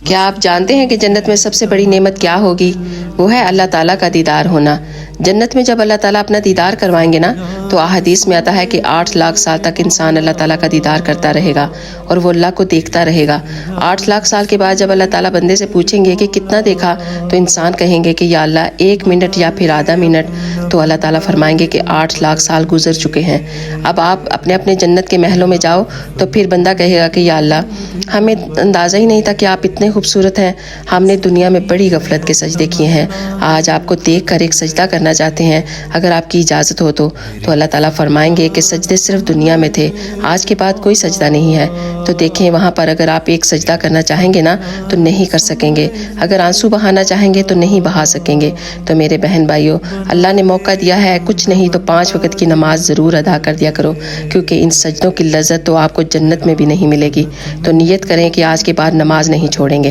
کیا آپ جانتے ہیں کہ جنت میں سب سے بڑی نعمت کیا ہوگی؟ وہ ہے اللہ تعالیٰ کا دیدار ہونا۔ جنت میں جب اللہ تعالیٰ اپنا دیدار کروائیں گے نا تو احادیث میں آتا ہے کہ 8 لاکھ سال تک انسان اللہ تعالیٰ کا دیدار کرتا رہے گا اور وہ اللہ کو دیکھتا رہے گا۔ 8 لاکھ سال کے بعد جب اللہ تعالیٰ بندے سے پوچھیں گے کہ کتنا دیکھا، تو انسان کہیں گے کہ یا اللہ 1 منٹ یا پھر آدھا منٹ، تو اللہ تعالیٰ فرمائیں گے کہ 8 لاکھ سال گزر چکے ہیں۔ اب آپ اپنے اپنے جنت کے محلوں میں جاؤ تو پھر بندہ کہے گا کہ یا اللہ ہمیں اندازہ ہی نہیں تھا کہ آپ اتنے خوبصورت ہیں، ہم نے دنیا میں بڑی غفلت کے سجدے کیے ہیں، آج آپ کو دیکھ کر ایک سجدہ کرنا چاہتے ہیں، اگر آپ کی اجازت ہو تو اللہ تعالیٰ فرمائیں گے کہ سجدے صرف دنیا میں تھے، آج کے بعد کوئی سجدہ نہیں ہے۔ تو دیکھیں وہاں پر اگر آپ ایک سجدہ کرنا چاہیں گے نا تو نہیں کر سکیں گے، اگر آنسو بہانا چاہیں گے تو نہیں بہا سکیں گے۔ تو میرے بہن بھائیوں، اللہ نے موقع دیا ہے، کچھ نہیں تو 5 وقت کی نماز ضرور ادا کر دیا کرو، کیونکہ ان سجدوں کی لذت تو آپ کو جنت میں بھی نہیں ملے گی۔ تو نیت کریں کہ آج کے بعد نماز نہیں چھوڑیں گے۔